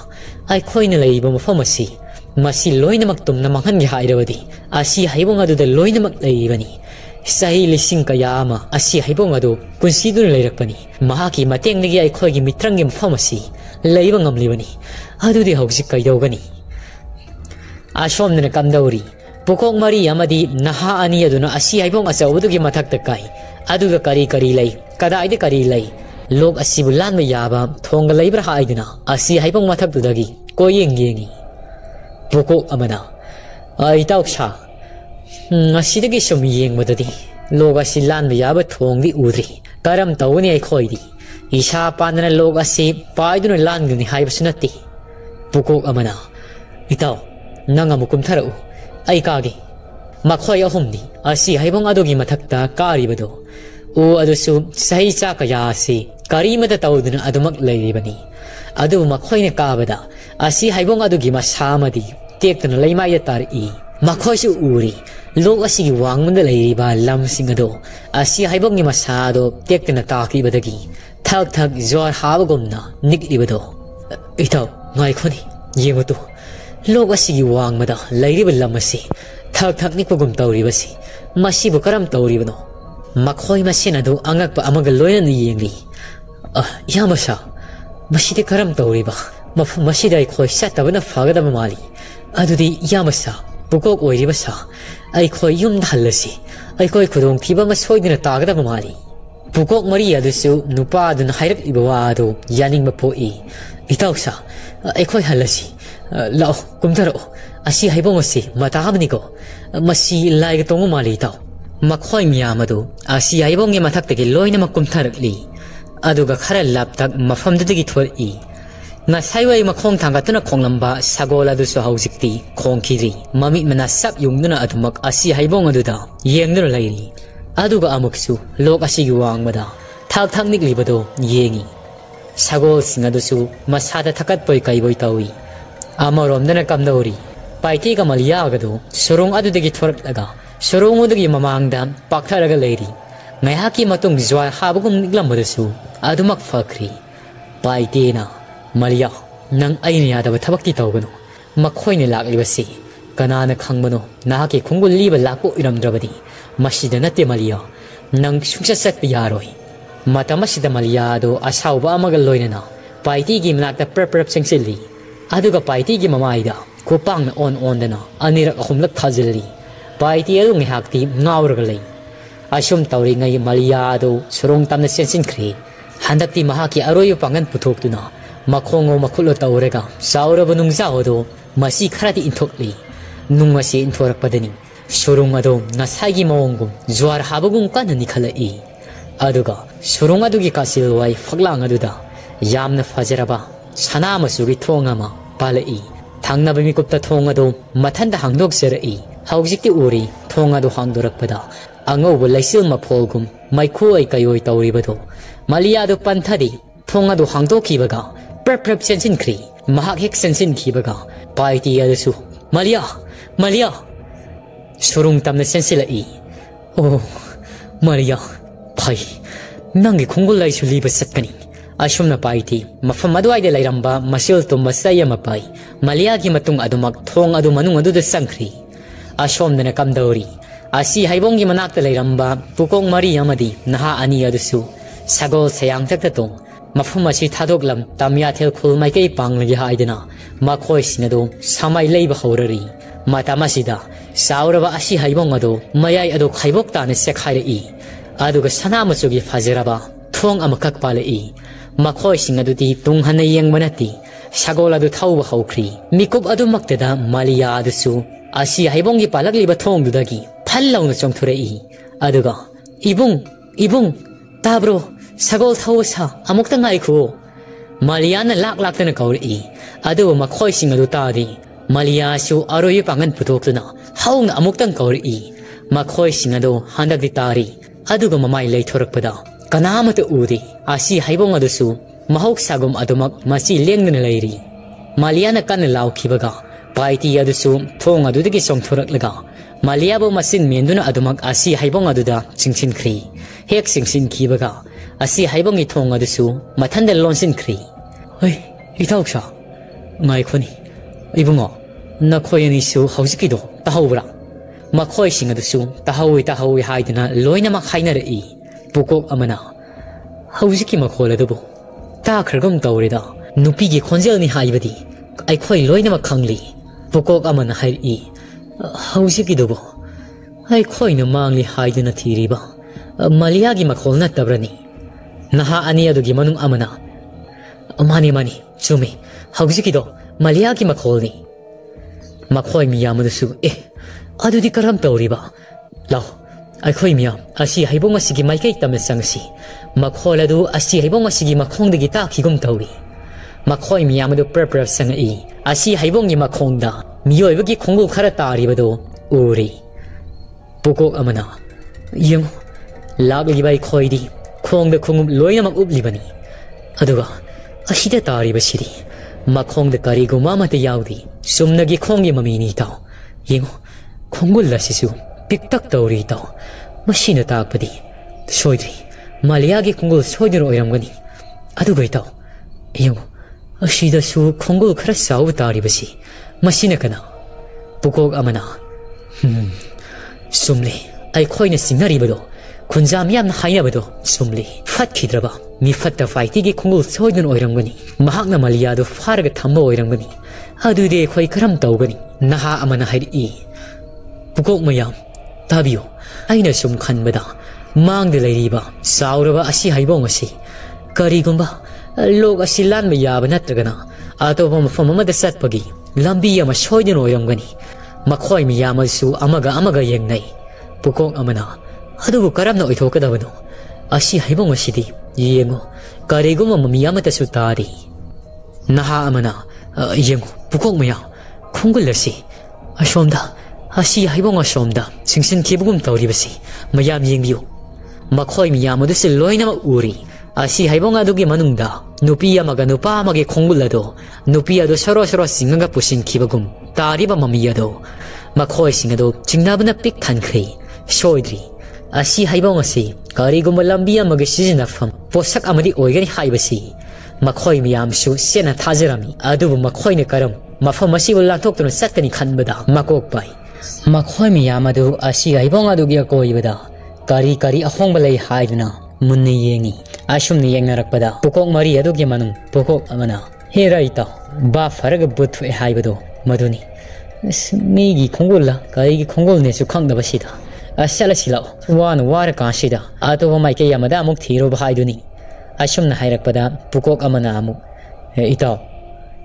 ai khoina leiba mafam asi masi loinamak tumna manghan gi hairabadi asi heibong adu da loinamak leibani sahi lising kaya ama asi heibong adu punsidun leirakpani mahaki mateng nagi ai khoi gi mitrang gi mfamasi leiba ngamlibani adu di hausi kaidogani ashom ne kamdauri pukok mari amadi naha ani aduna asi heibong asa odu gi mathak takai adu ga kari lei kada aide kari lei lok asi bulan ma yaba thong leibra haidina asi heibong mathak tudagi koyeng yengi pukok amana ai tauksha asidagi sum yengmadadi lok asi lan ma yaba thong di udri karam tawni ai khoidi isha pandana lok asi paiduna lan gni haibsunati pukok amana itaw nanga mukum tharau ai kage makhoi ahumni asi heibong adogi mathakta karibado o adusu sahi cha kaya si karimada tawduna adumak leiribani adu makhoine kabada asi heibong adogi masamadi tektana leimai tari makhoisu uri lok asigi wangmanda leiriba lamsing ado asi heibong ni masado tektana takibadagi thak jor habagomna niklibado itaw ngai khoni yengoto lok asigi wangmada leiriba lamasi thak nikpagum tawribasi masibu karam tawribano makhoi masina do angakpa amaga loina ni yengli yamasa masidi karam tawriba masida ai khoi satabana fagada mali adudi yamasa pukok oiriba sa ai khoi yum dhalasi ai khoi khudong thiba ma soidina tagada mali pukok mari adusu nupa adun hairak ibawa ado yaning ma poi itausa ai khoi halasi lao kumtaro asi heibong asi matahamni ko masi laiga tongu mali taw makhoi miyamadu asi heibong ngi mathak tegi loina makum tharakli aduga khara laptak mafamdagi thori na saiwai makhong thangatuna khonglamba sagola du so haujikti khongkhiri mami mana sap yungduna adumak asi heibong aduda yengduna lairi aduga amuksu lok asi gi wangmada thak niklibado yengi sagol singadusu masada thakat poi kaiboi tawi amarom kamdauri paiti ka Malia gado surung adudagi thoraklaga surung udagi mamangda paktharaga leiri ngayaki matung jwa habugum niglambadasu adumak fakri paiti na Malia nang aini adaba thabakti tawgano makhoine laklibasi kanana khangbano nahaki khungul liba lakpo iramdrabadi masida nate Malia nang sungsa satpi yaroi matamasida Malia do asauba amaga loinana paiti gi mnakta prep sengsilli aduga paiti gi mamaida kupang na on dana anirak ahumlak thazilli paiti adu ngihakti ngawraga lei asum tawri ngai Malia do surung tamna sensin khri handakti mahaki aroyu pangan puthokduna makhongo makhulo tawrega sauraba nungza odo masi kharati inthokli nungasi inthorak padani surung ado nasagi mawongum zwar habagum kanani khalai aduga surung adugi kasil wai phaglang aduda yamna fajaraba sana masugi thongama palai thangna bimi kupta thongado mathanda hangdok serai haujikti uri thongado hangdorakpada angau laisil mapholgum maikhu ai kayoi tawribado Malia do panthadi thongado hangdokibaga prep sensin khri mahak hek sensin khibaga paiti adusu Malia surung tamna sensilai oh Malia pai nangi khungul lai suli basatkani asumna paiti mafam aduai de lairamba masil to masaya mapai Malia gi matung adumak thong adu manung adu de sangkhri asom dana kamdauri asi heibong gi manakta lairamba pukong mari amadi naha ani adusu sagol sayang takta tong mafum asi thadoklam tamya thel khul mai kei panglagi haidena makhoi sinado samai leiba horari matamasida sauraba asi heibong ado mayai ado khaibok tane sekhairi aduga sana machugi fajeraba thong amakak palei makhoi singadudi tunghana yengmanati sagol adu thauba haukhri mikup adu makteda Malia adusu asi heibong gi palakliba thong dudagi phallauna chongthurei aduga ibung tabro sagol thawsa amukta ngai khu Malia na lak tana kauri adu makhoi singadu tadi Malia su aroyu pangan putoktuna hauna amuktang kauri makhoi singadu handak ditari aduga mamai lei thorakpada kanamata udi asi heibong adusu mahok sagum adumak masi lengna leiri Malia na kan laukhibaga paiti adusu thong adudagi songthoraklaga Malia bo masin menduna adumak asi heibong aduda singsin khri hek singsin khibaga asi heibong I thong adusu mathanda lonsin khri hoi ithauksha ngai khoni ibungo Nakhoi ani su hausikido tahawra makhoi sing adu su tahawi haidina loina mak haina ri pukok amana hausiki makhol adu ta khrgam tawrida nupi gi khonjel ni haibadi ai khoi loina mak khangli pukok amana hai I hausiki do ai khoi na mangli haidina thiriba Malia gi makhol na tabrani naha ani adu gi manung amana mani chumi hausiki do Malia gi makhol ni makhoi miyam adu su adudi karam tawriba law ai khoi miyam asi heibong asigi maikai tamen sangsi makhol adu asi heibong asigi makhong degi ta khigum tawri makhoi miyam adu prepare sangai asi heibong gi makhong da miyoi bagi khonggu khara taribado uri pukok amana yeng lagli bai khoi di khong da khungum loina mak ublibani aduga asida tariba siri makhong da kari guma mate yaudi sumnagi khongi mamini taw yeng khongul la sisu piktak tawri taw machine takpadi soidri Malia gi khongul soidro oiramgani aduga taw yeng asida su khongul khara saw tari basi machine kana pukok amana sumle ai khoina sinari bado khunjam yam haina bado sumle fat khidraba mi fatta faiti gi khongul soidon oiramgani mahakna Malia do farga thambo oiramgani adude khoi karam tawgani naha amana hairi pukok mayam tabiyo aina sum khanbada mangde leiriba sauraba asi heibong asi karigumba log asi lan me yaba natragana atoba mafam amada satpagi lambi ama soidon oiramgani makhoi mi yamasu amaga yengnai pukok amana adubu karamna oithokadabano asi heibong asidi yengo kariguma mami amata su tari naha amana yengo pukok maya khongulasi asomda asi heibong asomda singsin khibugum tawribasi mayam yengbiyo makhoi miyam adu se loina uri asi heibong adugi manungda nupi amaga nupa amage khongulado nupi adu saro singaga pusin khibagum tariba mami ado makhoi singado chingnabna pik thankhri soidri asi heibong asi karigum lambi amage sizinafam posak amadi oigani haibasi makhoi miyam su sena thajarami adubu makhoi ne karam mafam asi ullathok tun satkani khanbada makok pai makhoi miyam adu asi heibong adu gi koibada kari ahong balai haidna munne yengi asum ni yengarakpada pukok mari adu gi manung pukok amana heraita ba farag buthu haibado maduni migi khongula kari gi khongol ne su khangdaba sida asala sila wan war ka sida ato mai ke yamada amuk thiro bhaiduni asum na hairakpada pukok amana amuk ita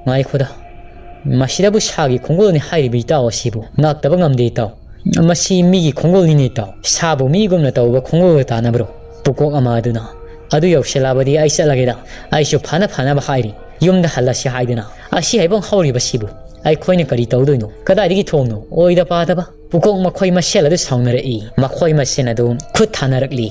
ngai khoda masida bu shagi khongol ni hairi bi ta osibu nak tabang amde ta masi migi khongol ni ta sabu mi gumna ta ba khongol ta na bro pukok amaduna adu yauselabadi aisa lageda aisu phana ba hairi yumda halasi haidina asi haibong hauri basibu ai khoina kari tawdoino kada digi thongno oida pa da ba pukok makhoi masela du saunare I makhoi masena du khut thanarakli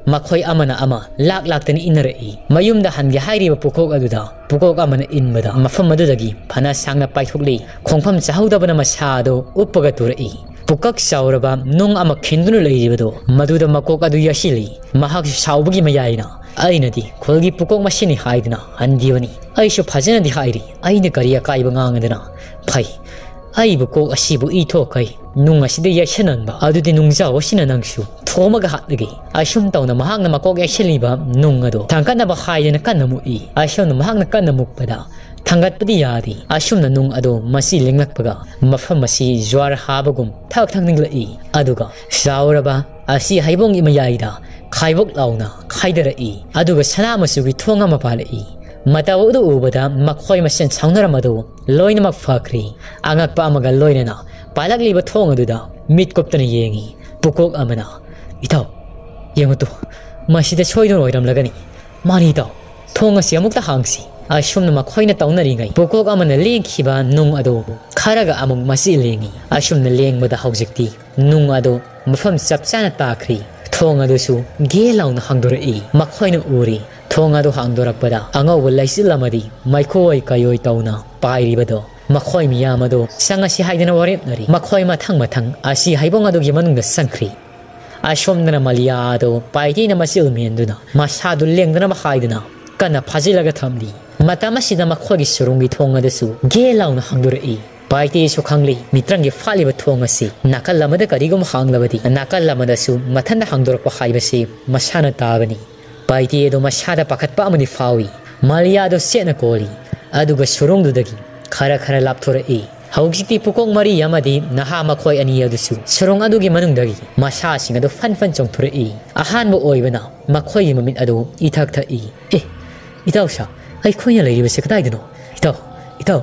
makhoi amana ama lak tani inare I mayumda hangi hairi ba pukok aduda pukok amana inbada mafam adudagi phana sangna paithokli khongpham chahauda bana masa do uppaga turai pukak sauraba nung ama khindunu leiribado maduda makok adu yasili mahak saubugi mayaina ainadi khulgi pukok masini haidna handivani aishu phajana di hairi aina kariya kaiba ngangadana phai aibu kok asibu I thokai nung aside yashananba adudi nungja wasina nangsu thomaga hatlagi ashum tawna mahakna makok yashaliba nung ado thangkana ba haidana kanamu I ashum mahakna kanamu pada thangat padi yadi ashumna nung ado masi lengakpaga mafam masi jwar habagum thak thangningla I aduga sauraba asi heibong imayaida khaibok launa khaidara I aduga sanama sugi thonga mapala I mata udu ubada makhoi masen changnaramado loina mak fakri angak pa amaga loina na palakli ba thong aduda mit koptani yengi pukok amana itaw yengutu masida choidon oiram lagani mani taw thong asi amukta hangsi ashumna makhoina tawnari ngai pukok amana lengkhiba nung ado kharaga amuk masi lengi ashumna lengbada haujikti nung ado mafam sapchana takri thong ado su gelauna hangdora I makhoina uri thong ado hangdorakpada angau laisilamadi maikoi kayoi tawna pairibado makhoi miyam ado sangasi haidana waret nari makhoi mathang asi heibong ado gi manungda sangkhri ashomna Malia ado paiti na masil menduna masadu lengdana ma haidana kana phajilaga thamli matama sida makhoi gi surungi thong ado su gelauna hangdora I Paiti su khangli mitrangi fali ba thong asi nakal lamada karigum hanglabadi nakal lamada su mathanda hangdorpa haibasi masana tabani Paiti do masada pakatpa amani fawi Malia do sena koli aduga surung dudagi khara khara lapthora e Haugiti pukong mari yamadi naha makhoi ani adusu surung adugi manungdagi masa singa do fan chongthura e ahan mo oibana makhoi mamit adu ithak tha e itaw sha ai khoya leiri base kadai dino itaw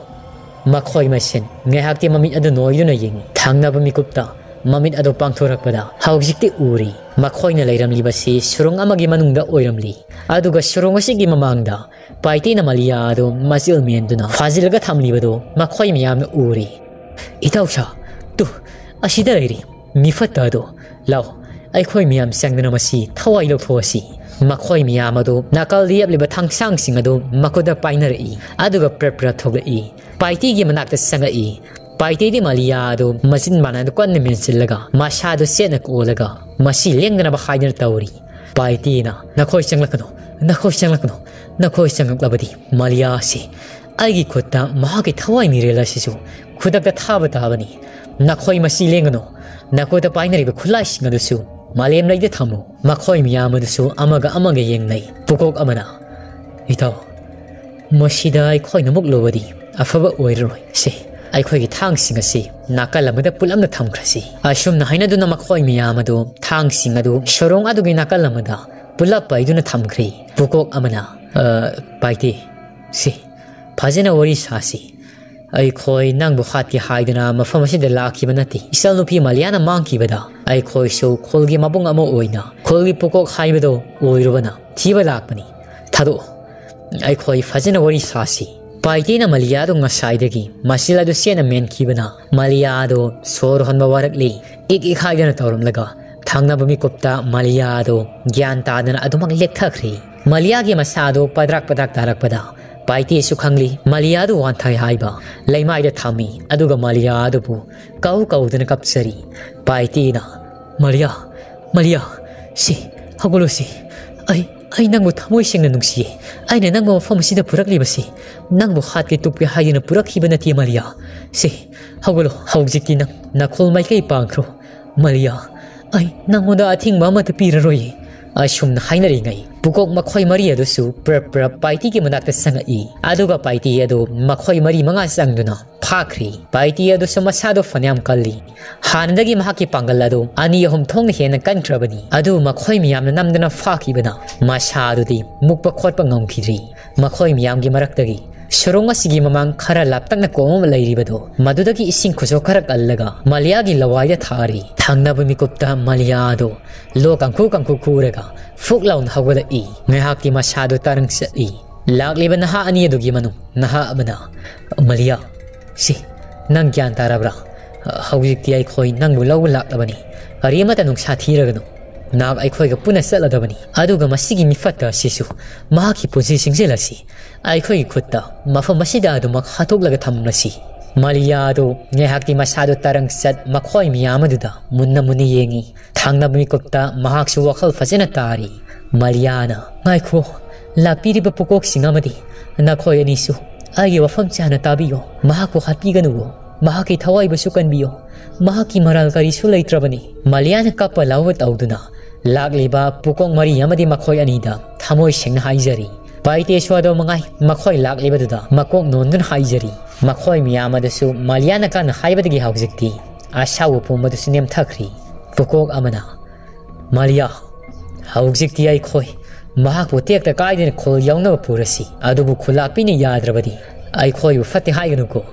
makhoi masen ngehakti mamit adu noiduna ying thangna ba mikupta mamit adu pangthorakpada haugiti uri makhoi na leiramli base surung amagi manungda oiramli aduga surung asigi mamangda Paiti na Malia ado masil menduna fazilga thamlibado makhoi miyamna uri itaw sha tu asida leiri mifata do law ai khoi miyam sangdana masi thawai lokhosi makhoi miyam ado nakal liap liba thangsang sing ado makoda painar e aduga prepra thogla e Paiti gi manakta sanga e Paiti di Malia ado masin mana do kon mensillaga masha do sena kolaga masi lengdana ba khainar tawri Paiti na nakhoi changlakano nakhoi changlabadi Malia si aigi khutta mahaki thawai mirela sisu khudakta thaba tabani nakhoi masi lengano nakoda painari ba khulai singa dusu malem laide thamu makhoi miyam dusu amaga yengnai pukok amana itaw masida ai khoi namuk lobadi afaba oiroi se ai khoi gi thang singa si nakal amada pulamna thamkrasi ashum na haina duna makhoi miyam adu thang singa du shorong adu gi nakal amada pulap paiduna thamkhri pukok amana Paiti si phajena wari sasi ai khoi nang bu khat ki haidana mafam asida lakhi banati isal nupi Maliana mangki bada ai khoi so kholgi mabung amo oina kholgi pukok haibado oirubana thiba lakpani thado ai khoi phajena wari sasi Paiti na Malia do ngasai degi masila do sena men kibana Malia do sor honba warakli ik haidana tawram laga thangna bumi kopta Malia do gyan tadana adumak lekthakri Malia gi masado padrak tarak pada Paiti su khangli Malia do wanthai haiba leimai da thami aduga Malia do bu kau dana kapsari Paiti na Malia si hagolo si ai nangbu thamoi singna nungsi ai na nangbu mafam sida purakli basi nangbu khat ke tukpi haina purakhi banati Malia si hagolo haujiki na kholmai kai pangkhro Malia ai nangoda athing mama ta piraroi ashum na hainari ngai pukok makhoi mari adu su pra Paiti ki manakta sanga e aduga Paiti adu makhoi mari manga sangduna phakri Paiti adu samasado fanyam kalli hanadagi mahaki pangal adu ani hom thong hena kantrabani adu makhoi miyam na namdana phaki bana masadu di mukpa khotpa ngamkhidri makhoi miyam gi maraktagi Surunga sigi mamang khara laptak na komom lairibado madudagi ising khuso kharak allaga Malia gi lawaya thari thangna bumi kopta Malia do lo kangku kurega fuklaun hawada e ngehaki masado tarang sa e lagliba naha ani adugi manu naha abana Malia si nang gyan tarabra hawjikti ai khoi nang law laklabani arimata nung sathiragano nag ai khoi ga puna saladabani aduga masigi mifata sisu mahaki punsi singselasi ai khoi khutta mafam masida adu mak hatok laga thamnasi Malia do ngehakti masado tarang sat makhoi miyamaduda munna muni yengi thangna bumi kopta mahak su wakhal fajena tari Maliana ngai kho lapiri ba pokok singamadi na khoi ani su ai wafam chana tabiyo mahak ko hapi ganu mahaki thawai ba sukan biyo mahaki maral kari su leitrabani Maliana kappa lawat auduna lagliba pukong mari yamadi makhoi anida thamoi sengna haijari Paiti swado mangai makhoi lagliba duda makok nondun haijari makhoi miyamada su Maliana kan haibadagi haujikti ashawu pumadu sinem thakri pukok amana Malia haujikti ai khoi mahak potek ta kaidin khol yauna purasi adubu khulapini yadrabadi ai khoi fati haiganu ko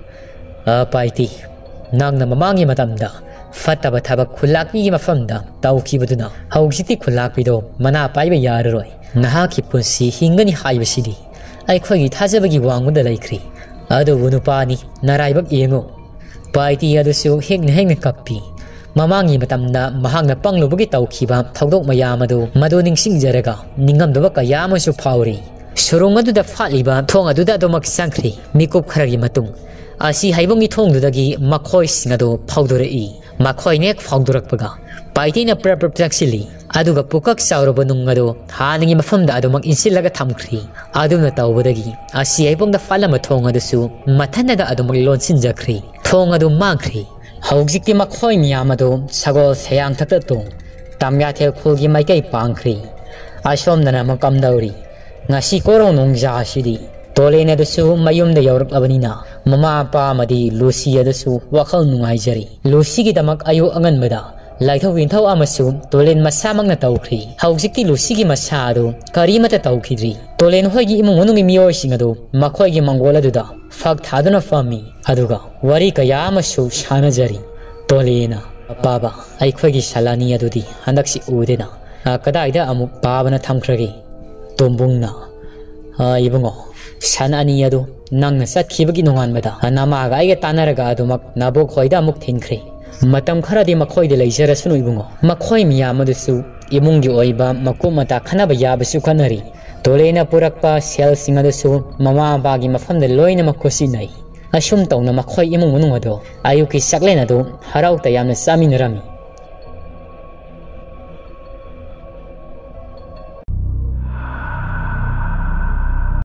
Paiti nangna mamangi matamda fataba thabak khulakpi gi mafamda tawkibaduna haujiti khulakpi do mana paiba yararoi nahaki punsi hingani haibasidi ai khoi gi thajabagi wangmuda laikri adu bunupani naraibak yengo Paiti adu su hegna kappi mamangi matamda mahangna panglubugi tawkiba thawdok mayamadu madu ningsingjaraga ningamdaba kayamasu phawri surung aduda phaliba thong aduda domak sangkhri mikup kharagi matung Ashi heibong thong dudagi makhoi singado phawdore ꯃꯈꯣꯏꯅ ꯐꯥꯎꯗꯣꯔꯛꯄꯒ ꯄꯥꯏꯇꯤꯅ ꯄ꯭ꯔꯞ ꯄ꯭ꯔꯞ ꯆꯪꯁꯤꯜꯂꯤ ꯑꯗꯨꯒ ꯄꯨꯀꯛ ꯆꯥꯎꯔꯕ ꯅꯨꯡ ꯑꯗꯨ ꯍꯥꯟꯅꯒꯤ ꯃꯐꯝꯗ ꯑꯗꯨꯃꯛ ꯏꯟꯁꯤꯜꯂꯒ ꯊꯝꯈ꯭ꯔꯤ ꯑꯗꯨꯅ ꯇꯧꯕꯗꯒꯤ ꯑꯁꯤ ꯍꯩꯕꯣꯡꯗ ꯐꯥꯠꯂꯝꯕ ꯊꯣꯡ ꯑꯗꯨꯁꯨ ꯃꯊꯟꯇ ꯑꯗꯨꯃꯛ ꯂꯣꯟꯁꯤꯟꯖꯈ꯭ꯔꯤ ꯊꯣꯡ ꯑꯗꯨ ꯃꯥꯡꯈ꯭ꯔꯤ ꯍꯧꯖꯤꯛꯇꯤ ꯃꯈꯣꯏ ꯃꯌꯥꯝ ꯑꯗꯨ ꯁꯒꯣꯜ ꯁꯌꯥꯡꯊꯛꯇ ꯇꯣꯡ ꯇꯝꯌꯥꯊꯦꯜ ꯈꯨꯜꯒꯤ ꯃꯥꯏꯀꯩ ꯄꯥꯡꯈ꯭ꯔꯤ ꯑꯁꯣꯝꯗꯅ ꯑꯃꯨꯛ ꯀꯝꯗꯧꯔꯤ ꯉꯁꯤ ꯀꯣꯔꯣꯡ ꯅꯣꯡꯖꯥ ꯑꯁꯤꯗꯤ ꯇꯣꯂꯦꯟ ꯑꯗꯨꯁꯨ ꯃꯌꯨꯝꯗ ꯌꯧꯔꯛꯂꯕꯅꯤꯅ ꯃꯃꯥ ꯃꯄꯥ ꯑꯃꯗꯤ ꯂꯨꯁꯤ ꯑꯗꯨꯁꯨ ꯋꯥꯈꯜ ꯅꯨꯡꯉꯥꯏꯖꯔꯤ ꯂꯨꯁꯤꯒꯤꯗꯃꯛ ꯑꯌꯨꯛ ꯑꯉꯟꯕꯗ ꯂꯥꯏꯊꯧ ꯏꯟꯊꯧ ꯑꯃꯁꯨ ꯇꯣꯂꯦꯟ ꯃꯁꯥꯃꯛꯅ ꯇꯧꯈ꯭ꯔꯤ ꯍꯧꯖꯤꯛꯇꯤ ꯂꯨꯁꯤꯒꯤ ꯃꯁꯥ ꯑꯗꯨ ꯀꯔꯤꯃꯠꯇ ꯇꯧꯈꯤꯗ꯭ꯔꯤ ꯇꯣꯂꯦꯟ ꯍꯣꯏꯒꯤ ꯏꯃꯨꯡ ꯃꯅꯨꯡꯒꯤ ꯃꯤꯑꯣꯏꯁꯤꯡ ꯑꯗꯨ ꯃꯈꯣꯏꯒꯤ ꯃꯪꯒꯣꯜ ꯑꯗꯨꯗ ꯐꯛ ꯊꯥꯗꯨꯅ ꯐꯝꯃꯤ ꯑꯗꯨꯒ ꯋꯥꯔꯤ ꯀꯌꯥ ꯑꯃꯁꯨ ꯁꯥꯟꯅꯖꯔꯤ ꯇꯣꯂꯦꯟꯅ ꯕꯥꯕꯥ ꯑꯩꯈꯣꯏꯒꯤ ꯁꯂꯥꯅꯤ ꯑꯗꯨꯗꯤ ꯍꯟꯗꯛꯁꯤ ꯎꯗꯦꯅ ꯀꯗꯥꯏꯗ ꯑꯃꯨꯛ ꯄꯥꯕꯅ ꯊꯝꯈ꯭ꯔꯒꯦ ꯇꯣꯝꯕꯨꯡꯅ ꯏꯕꯨꯡꯉꯣ ꯁꯟ ꯑꯅꯤ ꯑꯗꯨ ꯅꯪꯅ ꯆꯠꯈꯤꯕꯒꯤ ꯅꯣꯡꯉꯥꯟꯕꯗ ꯅꯃꯥꯒ ꯑꯩꯒ ꯇꯥꯟꯅꯔꯒ ꯑꯗꯨꯃꯛ ꯅꯕꯣꯛ ꯍꯣꯏꯗ ꯑꯃꯨꯛ ꯊꯤꯟꯈ꯭ꯔꯦ ꯃꯇꯝ ꯈꯔꯗꯤ ꯃꯈꯣꯏꯗ ꯂꯩꯖꯔꯁꯅꯨ ꯏꯕꯨꯡꯉꯣ ꯃꯈꯣꯏ ꯃꯌꯥꯝ ꯑꯗꯨꯁꯨ ꯏꯃꯨꯡꯒꯤ ꯑꯣꯏꯕ ꯃꯀꯨꯞ ꯃꯇꯥ ꯈꯟꯅꯕ ꯌꯥꯕꯁꯨ ꯈꯟꯅꯔꯤ ꯇꯣꯂꯦꯟꯅ ꯄꯨꯔꯛꯄ ꯁꯦꯜꯁꯤꯡ ꯑꯗꯨꯁꯨ ꯃꯃꯥ ꯃꯄꯥꯒꯤ ꯃꯐꯝꯗ ꯂꯣꯏꯅꯃꯛ ꯈꯨꯠꯁꯤꯟꯅꯩ ꯑꯁꯨꯝ ꯇꯧꯅ ꯃꯈꯣꯏ ꯏꯃꯨꯡ ꯃꯅꯨꯡ ꯑꯗꯨ ꯑꯌꯨꯛꯀꯤ ꯆꯥꯛꯂꯦꯟ ꯑꯗꯨ ꯍꯔꯥꯎ ꯇꯌꯥꯝꯅ ꯆꯥꯃꯤꯟꯅꯔꯝꯃꯤ